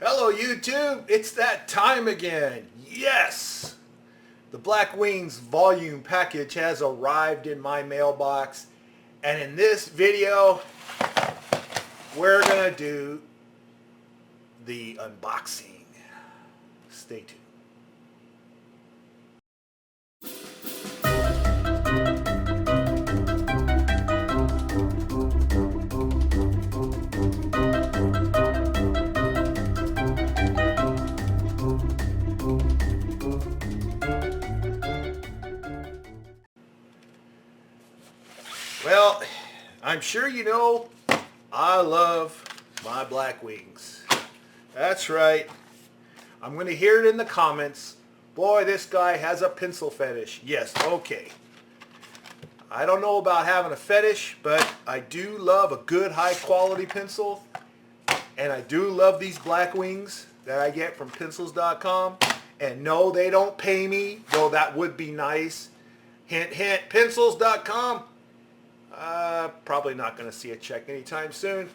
Hello YouTube, it's that time again. Yes! The Blackwing's volume package has arrived in my mailbox, and in this video we're gonna do the unboxing. Stay tuned. Well, I'm sure you know I love my Blackwings. That's right. I'm going to hear it in the comments. Boy, this guy has a pencil fetish. Yes, okay. I don't know about having a fetish, but I do love a good high quality pencil. And I do love these Blackwings that I get from pencils.com. And no, they don't pay me, though that would be nice. Hint, hint, pencils.com. Probably not going to see a check anytime soon.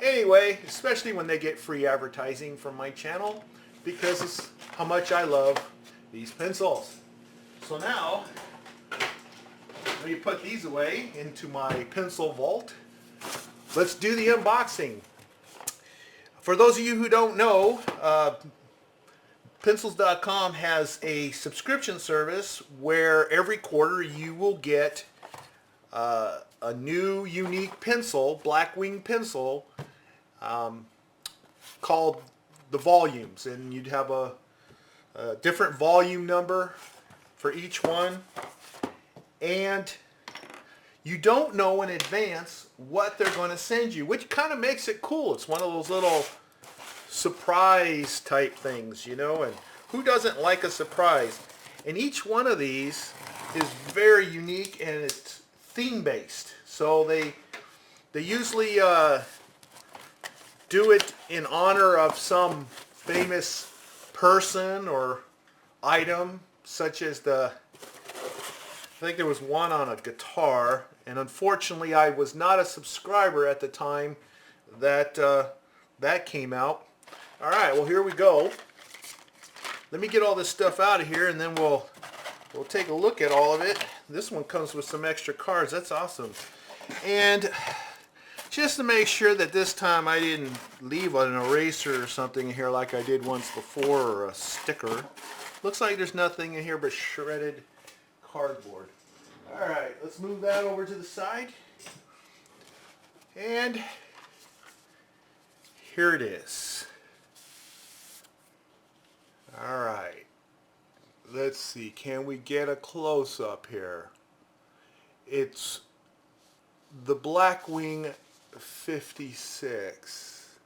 Anyway, especially when they get free advertising from my channel, because it's how much I love these pencils. So now, let me put these away into my pencil vault. Let's do the unboxing. For those of you who don't know, pencils.com has a subscription service where every quarter you will get a new unique pencil, Blackwing pencil, called the Volumes, and you'd have a different volume number for each one, and you don't know in advance what they're going to send you, which kind of makes it cool. It's one of those little surprise type things, you know, and who doesn't like a surprise? And each one of these is very unique, and it's theme based, so they usually do it in honor of some famous person or item, such as I think there was one on a guitar, and unfortunately I was not a subscriber at the time that that came out. Alright, well, here we go. Let me get all this stuff out of here, and then we'll take a look at all of it. This one comes with some extra cards. That's awesome. And just to make sure that this time I didn't leave an eraser or something here like I did once before, or a sticker. Looks like there's nothing in here but shredded cardboard. Alright, let's move that over to the side. And here it is. Alright. Let's see, can we get a close-up here? It's the Blackwing 56.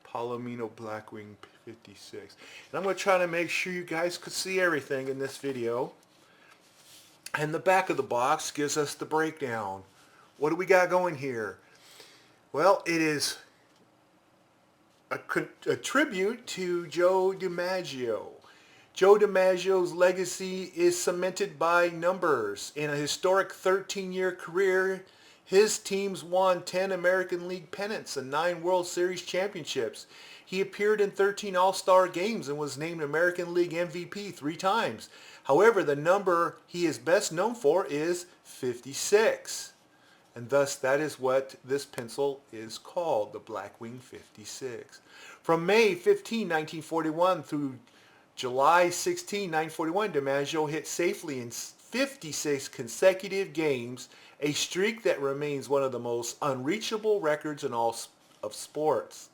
Palomino Blackwing 56. And I'm going to try to make sure you guys could see everything in this video. And the back of the box gives us the breakdown. What do we got going here? Well, it is a tribute to Joe DiMaggio. Joe DiMaggio's legacy is cemented by numbers. In a historic 13-year career, his teams won 10 American League pennants and 9 World Series championships. He appeared in 13 All-Star games and was named American League MVP 3 times. However, the number he is best known for is 56. And thus, that is what this pencil is called, the Blackwing 56. From May 15, 1941 through July 16, 1941, DiMaggio hit safely in 56 consecutive games, a streak that remains one of the most unreachable records in all of sports.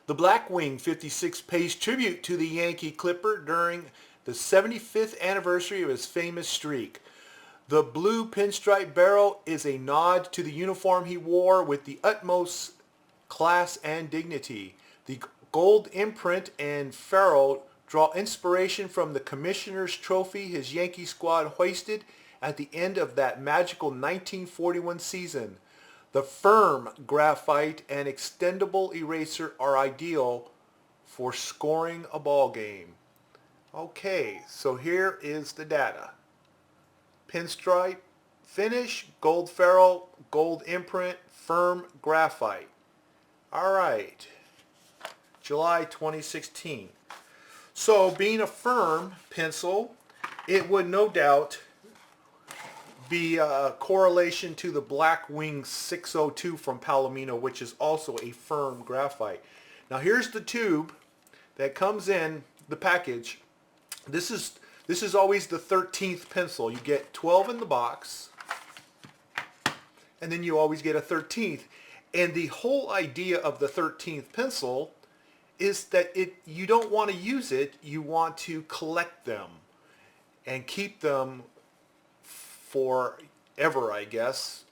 The Blackwing 56 pays tribute to the Yankee Clipper during the 75th anniversary of his famous streak. The blue pinstripe barrel is a nod to the uniform he wore with the utmost class and dignity. The gold imprint and ferrule draw inspiration from the Commissioner's Trophy his Yankee squad hoisted at the end of that magical 1941 season. The firm graphite and extendable eraser are ideal for scoring a ball game. Okay, so here is the data. Pinstripe finish, gold ferrule, gold imprint, firm graphite. All right. July 2016. So being a firm pencil, it would no doubt be a correlation to the Blackwing 602 from Palomino, which is also a firm graphite. Now here's the tube that comes in the package. This is always the 13th pencil. You get 12 in the box, and then you always get a 13th. And the whole idea of the 13th pencil is that you don't want to use it, you want to collect them and keep them forever, I guess,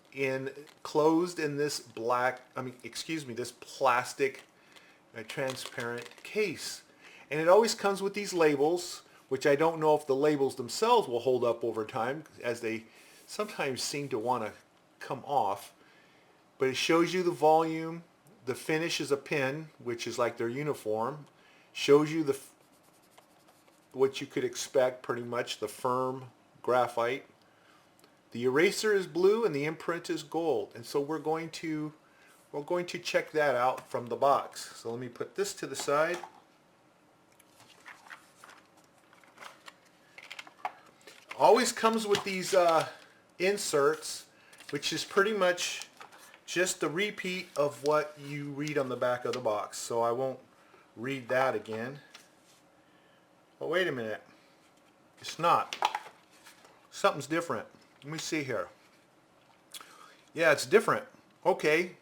closed in this this plastic transparent case. And it always comes with these labels, which I don't know if the labels themselves will hold up over time, as they sometimes seem to want to come off. But it shows you the volume. The finish is a pin, which is like their uniform. Shows you what you could expect, pretty much, the firm graphite. The eraser is blue and the imprint is gold. And so we're going to check that out from the box. So let me put this to the side. Always comes with these inserts, which is pretty much just the repeat of what you read on the back of the box. So I won't read that again. Oh, wait a minute. It's not. Something's different. Let me see here. Yeah, it's different. Okay.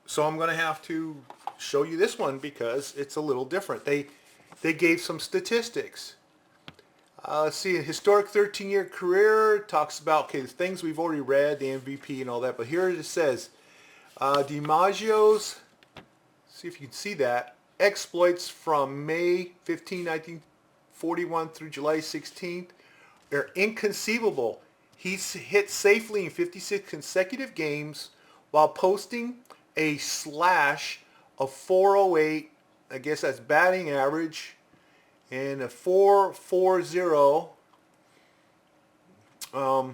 So I'm going to have to show you this one because it's a little different. They gave some statistics. Let's see, a historic 13-year career talks about, okay, the things we've already read, the MVP and all that, but here it says, DiMaggio's, see if you can see that, exploits from May 15, 1941 through July 16th are inconceivable. He's hit safely in 56 consecutive games while posting a slash of 408, I guess that's batting average, and a 440, I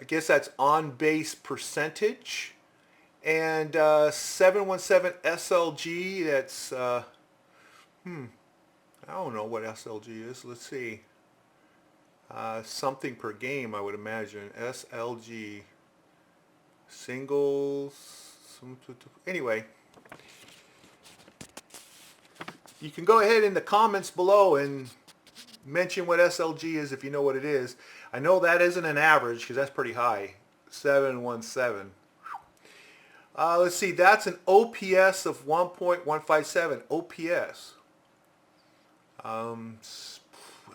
guess that's on base percentage, and 717 SLG, that's I don't know what SLG is. Let's see, something per game, I would imagine. SLG, singles, anyway. You can go ahead in the comments below and mention what SLG is if you know what it is. I know that isn't an average because that's pretty high. 717. Let's see, that's an OPS of 1.157. OPS. I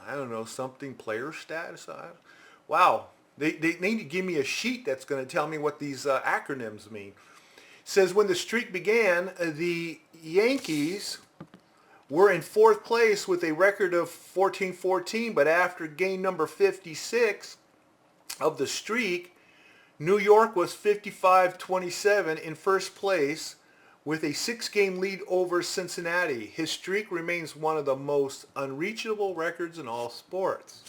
don't know, something player status. Wow. They need to give me a sheet that's going to tell me what these acronyms mean. It says when the streak began, the Yankees were in 4th place with a record of 14-14, but after game number 56 of the streak, New York was 55-27 in first place with a 6-game lead over Cincinnati. His streak remains one of the most unreachable records in all sports.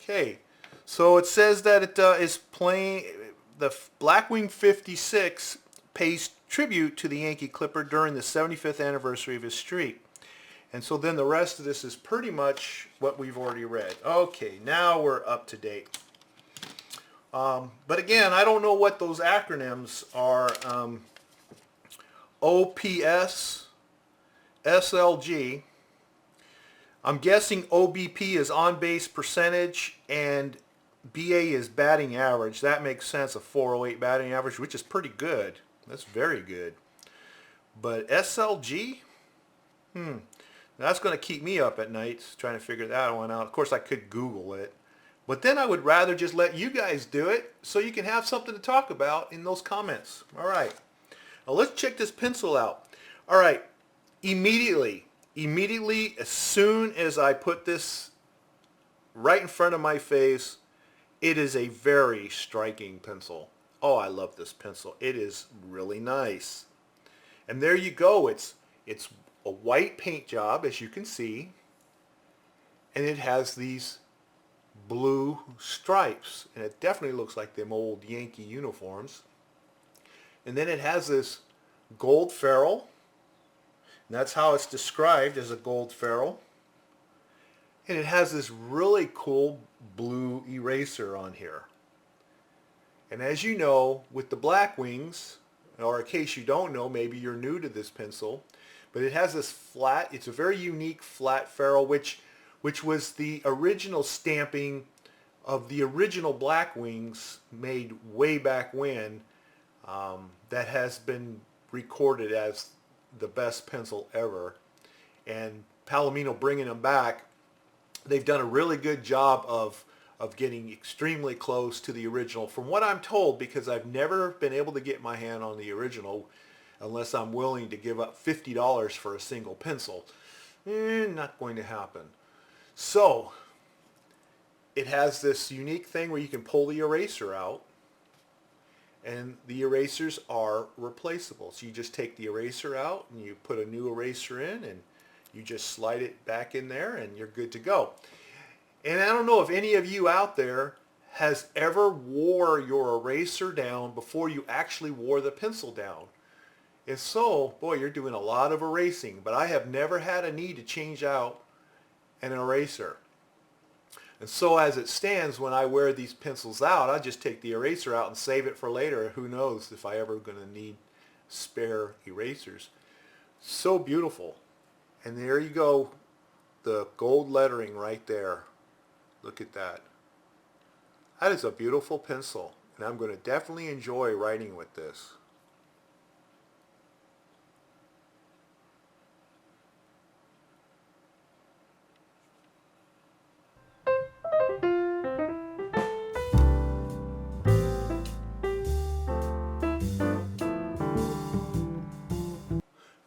Okay, so it says that it is playing, the Blackwing 56 pays tribute to the Yankee Clipper during the 75th anniversary of his streak. And so then the rest of this is pretty much what we've already read. Okay, now we're up to date. But again, I don't know what those acronyms are. OPS, SLG. I'm guessing OBP is on-base percentage and BA is batting average. That makes sense, a 408 batting average, which is pretty good. That's very good. But SLG? That's going to keep me up at night trying to figure that one out. Of course, I could Google it. But then I would rather just let you guys do it so you can have something to talk about in those comments. All right. Now let's check this pencil out. All right. Immediately, as soon as I put this right in front of my face, it is a very striking pencil. Oh, I love this pencil. It is really nice. And there you go. It's a white paint job, as you can see, and it has these blue stripes, and it definitely looks like them old Yankee uniforms. And then it has this gold ferrule. And that's how it's described, as a gold ferrule. And it has this really cool blue eraser on here. And as you know, with the Blackwings, or in case you don't know, maybe you're new to this pencil, but it has this flat, it's a very unique flat ferrule, which was the original stamping of the original Blackwings made way back when, that has been recorded as the best pencil ever. And Palomino bringing them back, they've done a really good job of getting extremely close to the original, from what I'm told, because I've never been able to get my hand on the original unless I'm willing to give up $50 for a single pencil. Not going to happen. So it has this unique thing where you can pull the eraser out, and the erasers are replaceable. So you just take the eraser out and you put a new eraser in, and you just slide it back in there and you're good to go. And I don't know if any of you out there has ever wore your eraser down before you actually wore the pencil down. If so, boy, you're doing a lot of erasing, but I have never had a need to change out an eraser. And so as it stands, when I wear these pencils out, I just take the eraser out and save it for later. Who knows if I ever going to need spare erasers. So beautiful. And there you go, the gold lettering right there. Look at that. That is a beautiful pencil, and I'm going to definitely enjoy writing with this.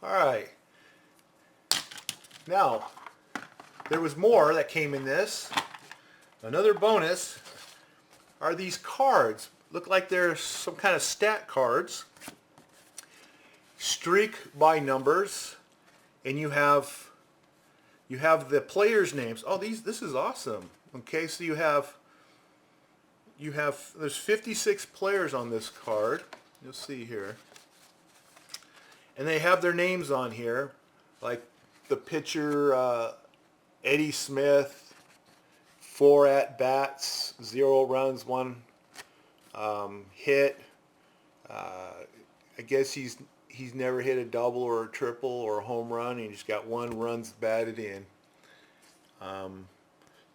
All right. Now, there was more that came in this. Another bonus are these cards. Look like they're some kind of stat cards. Streak by numbers, and you have the players' names. Oh, this is awesome. Okay, so you have there's 56 players on this card. You'll see here. And they have their names on here, like the pitcher, Eddie Smith, 4 at-bats, 0 runs, 1 hit. I guess he's never hit a double or a triple or a home run. He's got 1 runs batted in.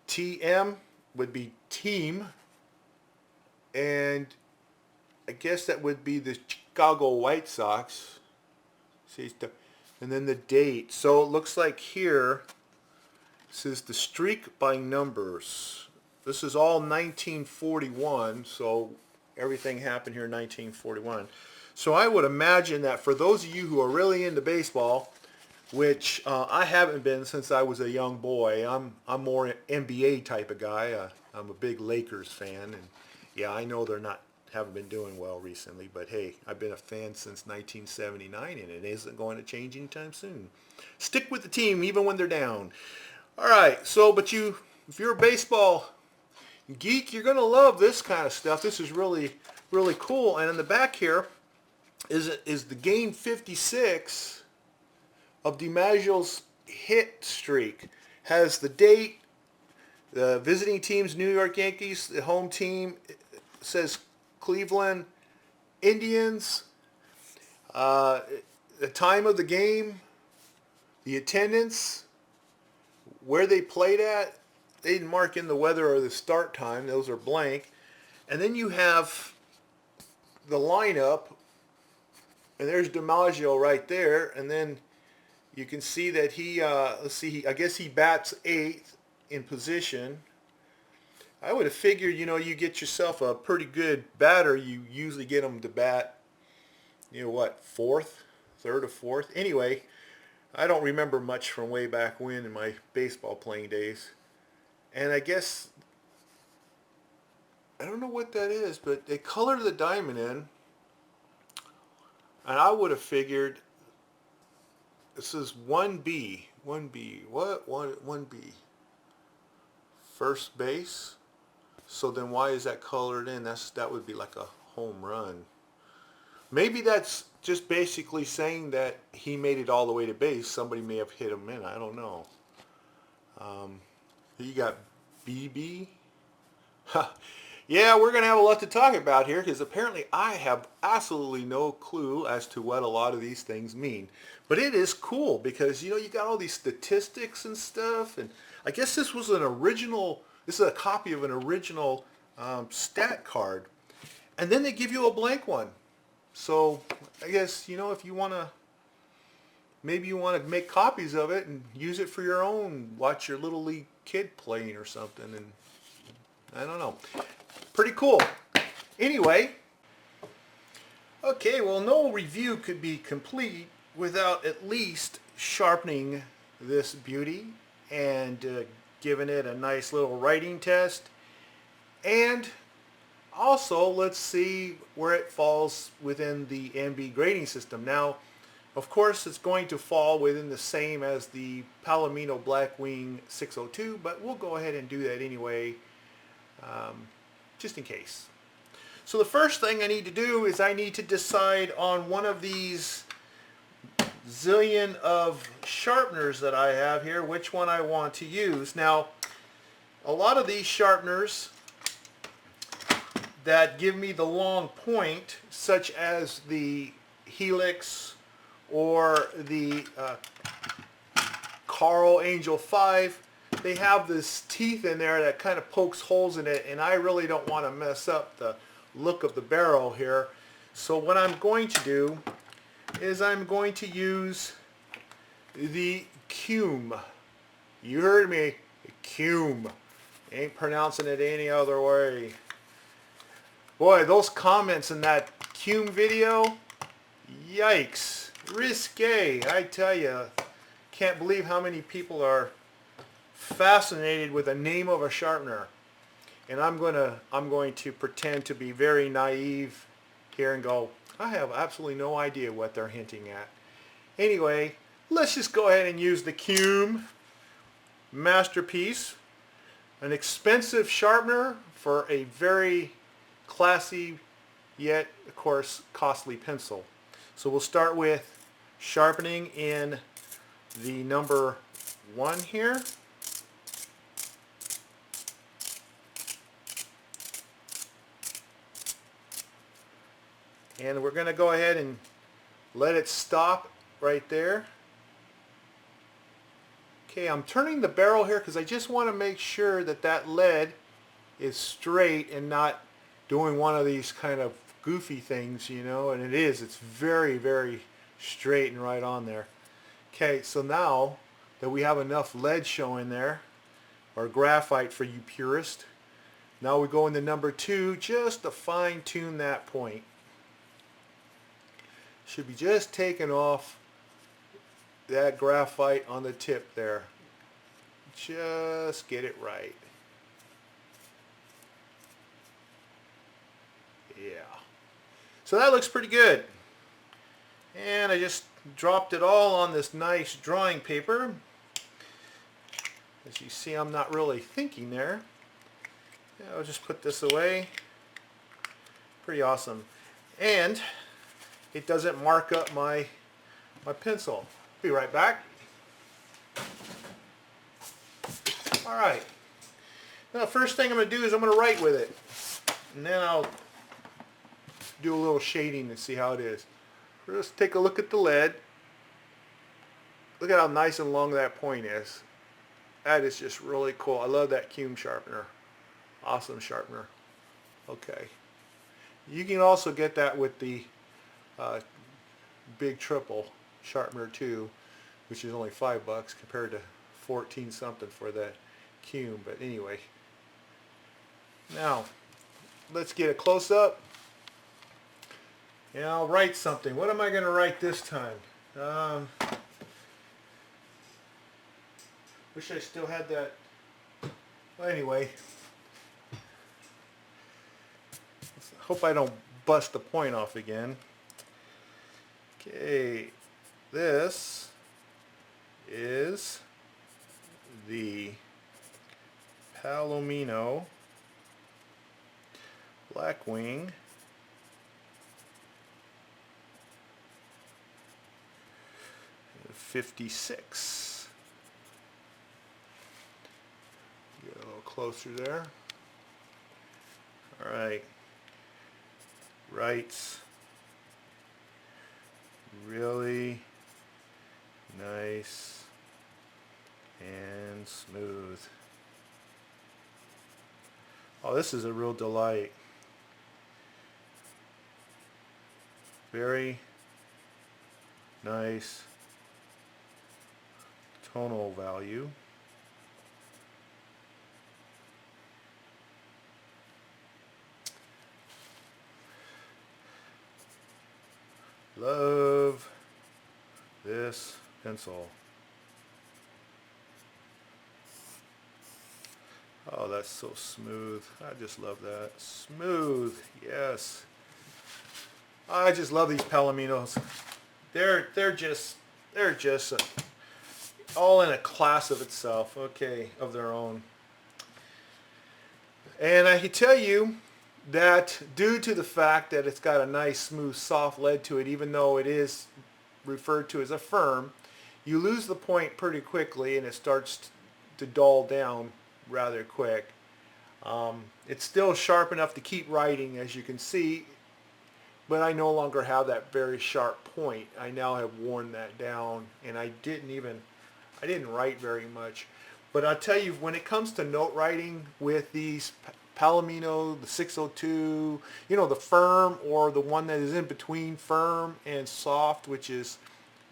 TM would be team, and I guess that would be the Chicago White Sox. And then the date. So it looks like here it says the streak by numbers. This is all 1941, so everything happened here in 1941. So I would imagine that for those of you who are really into baseball, which I haven't been since I was a young boy, I'm more an NBA type of guy. I'm a big Lakers fan, and yeah, I know haven't been doing well recently, but hey, I've been a fan since 1979, and it isn't going to change anytime soon. Stick with the team even when they're down. All right, so if you're a baseball geek, you're going to love this kind of stuff. This is really, really cool. And in the back here is the game 56 of DiMaggio's hit streak. Has the date, the visiting team's New York Yankees, the home team says Cleveland Indians, the time of the game, the attendance, where they played at. They didn't mark in the weather or the start time. Those are blank. And then you have the lineup, and there's DiMaggio right there. And then you can see that I guess he bats 8th in position. I would have figured, you get yourself a pretty good batter, you usually get them to bat, 4th, 3rd or 4th. Anyway, I don't remember much from way back when in my baseball playing days. And I guess, I don't know what that is, but they colored the diamond in. And I would have figured, this is 1B. 1B. What? 1B. First base. So then why is that colored in? That would be like a home run. Maybe that's just basically saying that he made it all the way to base. Somebody may have hit him in. I don't know. You got BB. Yeah, we're going to have a lot to talk about here because apparently I have absolutely no clue as to what a lot of these things mean. But it is cool because, you got all these statistics and stuff. And I guess this was an original, this is a copy of an original stat card. And then they give you a blank one. So I guess, if you want to, maybe you want to make copies of it and use it for your own, watch your Little League kid playing or something. And I don't know. Pretty cool. Anyway, okay, well, no review could be complete without at least sharpening this beauty and giving it a nice little writing test. And also, let's see where it falls within the MB grading system. Now, of course, it's going to fall within the same as the Palomino Blackwing 602, but we'll go ahead and do that anyway, just in case. So the first thing I need to do is I need to decide on one of these zillion of sharpeners that I have here, which one I want to use. Now, a lot of these sharpeners that give me the long point, such as the Helix or the Carl Angel 5, they have this teeth in there that kind of pokes holes in it, and I really don't want to mess up the look of the barrel here. So what I'm going to do is I'm going to use the Cume. You heard me, Cume. Ain't pronouncing it any other way. Boy, those comments in that Cume video, yikes, risque. I tell you, can't believe how many people are fascinated with the name of a sharpener. And I'm going to pretend to be very naive here and go, I have absolutely no idea what they're hinting at. Anyway, let's just go ahead and use the Cume Masterpiece, an expensive sharpener for a very classy yet, of course, costly pencil. So we'll start with sharpening in the number 1 here. And we're going to go ahead and let it stop right there. Okay, I'm turning the barrel here because I just want to make sure that that lead is straight and not doing one of these kind of goofy things, and it is. It's very, very straight and right on there. Okay, so now that we have enough lead showing there, or graphite for you purists, now we go into number 2 just to fine tune that point. Should be just taking off that graphite on the tip there. Just get it right. Yeah. So that looks pretty good. And I just dropped it all on this nice drawing paper. As you see, I'm not really thinking there. Yeah, I'll just put this away. Pretty awesome. And it doesn't mark up my pencil. Be right back. Alright. Now, first thing I'm going to do is I'm going to write with it. And then I'll do a little shading and see how it is. Just take a look at the lead. Look at how nice and long that point is. That is just really cool. I love that Cume sharpener. Awesome sharpener. Okay. You can also get that with the big triple sharpener too, which is only $5 compared to 14 something for that Cume. But anyway, now let's get a close-up and I'll write something. What am I going to write this time? Wish I still had that. Well, anyway, hope I don't bust the point off again. Okay, this is the Palomino Blackwing 56. Get a little closer there. All right. Writes really nice and smooth. Oh, this is a real delight. Very nice tonal value. Love this pencil. Oh, that's so smooth. I just love that. Smooth, yes. I just love these Palominos. They're just all in a class of itself, okay, of their own. And I can tell you that due to the fact that it's got a nice smooth soft lead to it, even though it is referred to as a firm, you lose the point pretty quickly and it starts to dull down rather quick. It's still sharp enough to keep writing, as you can see, but I no longer have that very sharp point. I now have worn that down, and I didn't write very much. But I'll tell you, when it comes to note writing with these Palomino, the 602, you know, the firm or the one that is in between firm and soft, which is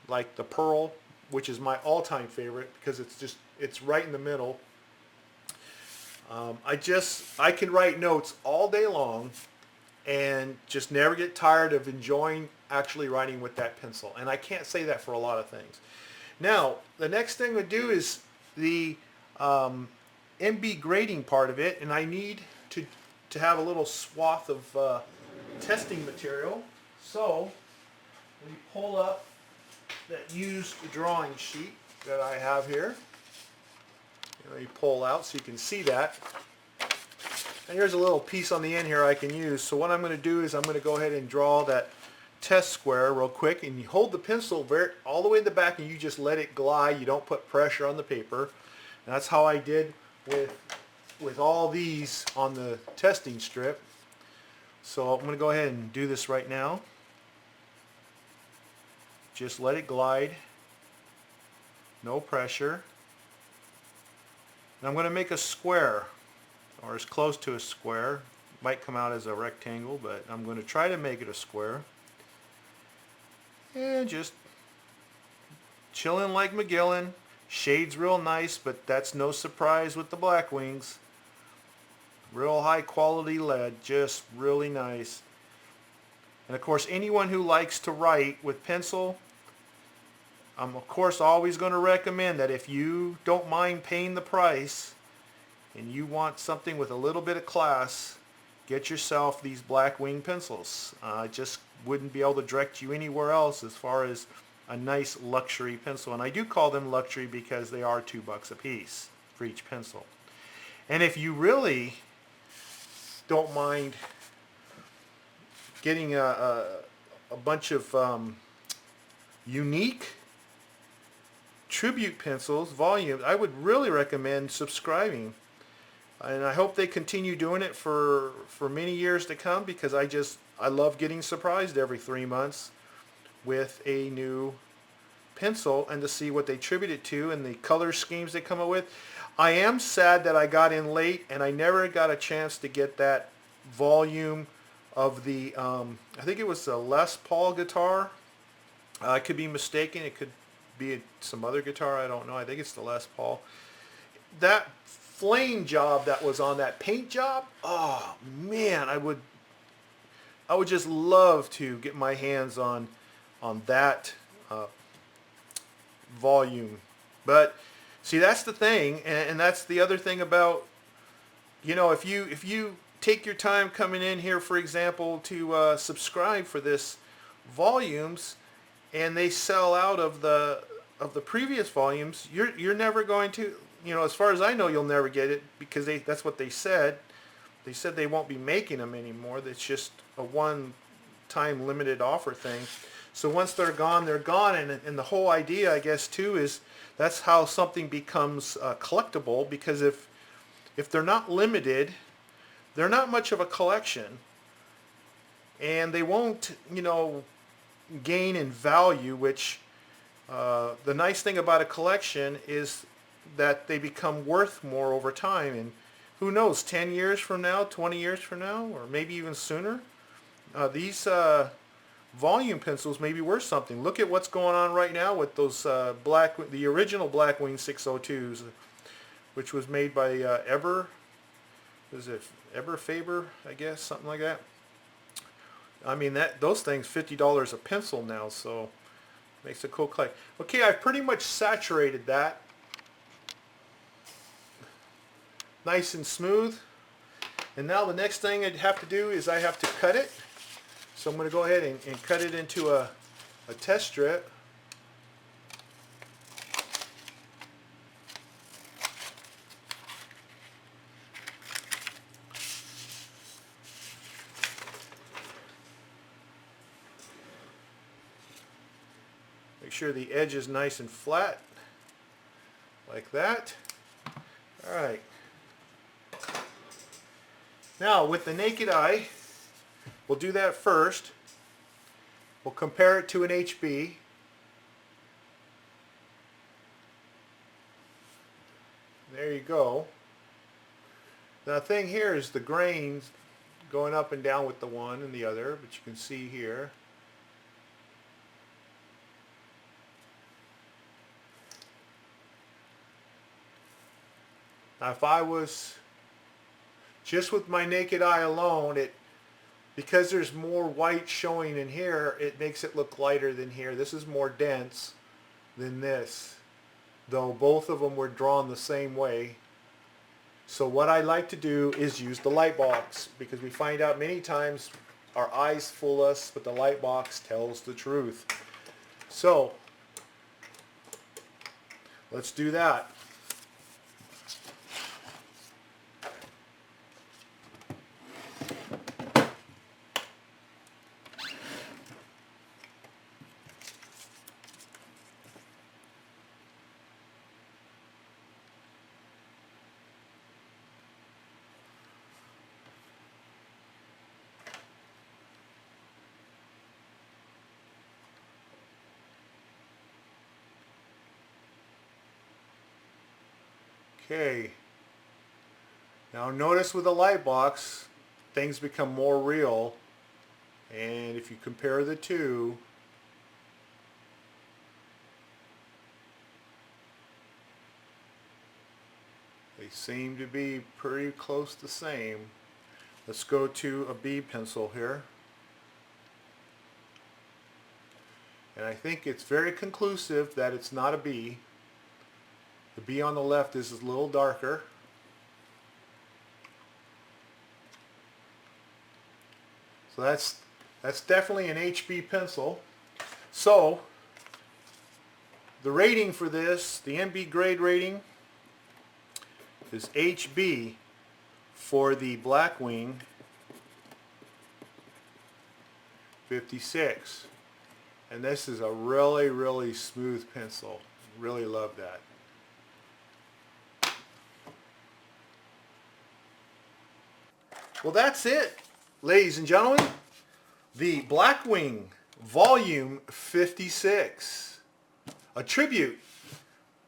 like the Pearl, which is my all-time favorite because it's right in the middle. I can write notes all day long and just never get tired of enjoying actually writing with that pencil. And I can't say that for a lot of things. Now, the next thing we do is the MB grading part of it, and I need to have a little swath of testing material. So, let me pull up that used drawing sheet that I have here. Let me pull out so you can see that. And here's a little piece on the end here I can use. So what I'm going to do is I'm going to go ahead and draw that test square real quick, and you hold the pencil all the way in the back and you just let it glide. You don't put pressure on the paper. And that's how I did with all these on the testing strip. So I'm going to go ahead and do this right now. Just let it glide. No pressure. And I'm going to make a square, or as close to a square. Might come out as a rectangle, but I'm going to try to make it a square. And just chilling like Magellan. Shade's real nice, but that's no surprise with the Blackwings. Real high quality lead, just really nice. And of course, anyone who likes to write with pencil, I'm of course always going to recommend that if you don't mind paying the price and you want something with a little bit of class, get yourself these Blackwing pencils. I just wouldn't be able to direct you anywhere else as far as a nice luxury pencil. And I do call them luxury because they are $2 a piece for each pencil. And if you really don't mind getting a bunch of unique tribute pencils, volume, I would really recommend subscribing. And I hope they continue doing it for many years to come, because I love getting surprised every 3 months with a new pencil and to see what they tribute it to and the color schemes they come up with. I am sad that I got in late and I never got a chance to get that volume of the, I think it was the Les Paul guitar. I could be mistaken. It could be some other guitar. I don't know. I think it's the Les Paul. That flame job that was on that paint job, oh man, I would just love to get my hands on that volume. But see, that's the thing, and that's the other thing about, you know, if you take your time coming in here, for example, to subscribe for this volumes, and they sell out of the previous volumes, you're never going to, you know, as far as I know, you'll never get it, because that's what they said. They said they won't be making them anymore. That's just a one-time limited offer thing. So once they're gone, and the whole idea, I guess, too, is that's how something becomes collectible, because if they're not limited, they're not much of a collection, and they won't, you know, gain in value, which the nice thing about a collection is that they become worth more over time. And who knows, 10 years from now, 20 years from now, or maybe even sooner, these volume pencils may be worth something. Look at what's going on right now with those the original Blackwing 602s, which was made by Eber Faber, I guess, something like that. I mean, those things $50 a pencil now, so makes a cool collection. Okay, I've pretty much saturated that. Nice and smooth. And now the next thing I'd have to do is I have to cut it. So I'm going to go ahead and cut it into a test strip. Make sure the edge is nice and flat, like that. All right. Now with the naked eye, we'll do that first. We'll compare it to an HB. There you go. Now the thing here is the grains going up and down with the one and the other, but you can see here. Now if I was just with my naked eye alone, because there's more white showing in here, it makes it look lighter than here. This is more dense than this, though both of them were drawn the same way. So what I like to do is use the Lightbox, because we find out many times our eyes fool us, but the Lightbox tells the truth. So let's do that. Okay, now notice with the Lightbox, things become more real, and if you compare the two, they seem to be pretty close the same. Let's go to a B pencil here, and I think it's very conclusive that it's not a B. The B on the left is a little darker. So that's definitely an HB pencil. So the rating for this, the MB grade rating, is HB for the Blackwing 56. And this is a really, really smooth pencil. Really love that. Well, that's it, ladies and gentlemen. The Blackwing Volume 56. A tribute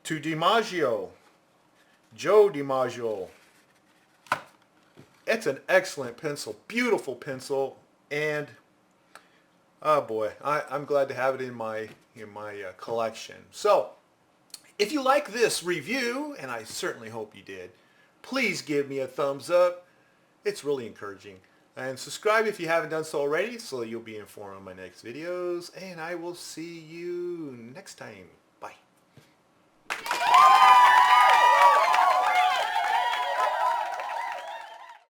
to DiMaggio, Joe DiMaggio. It's an excellent pencil, beautiful pencil, and oh boy, I'm glad to have it in my collection. So, if you like this review, and I certainly hope you did, please give me a thumbs up. It's really encouraging. And subscribe if you haven't done so already, so you'll be informed of my next videos. And I will see you next time.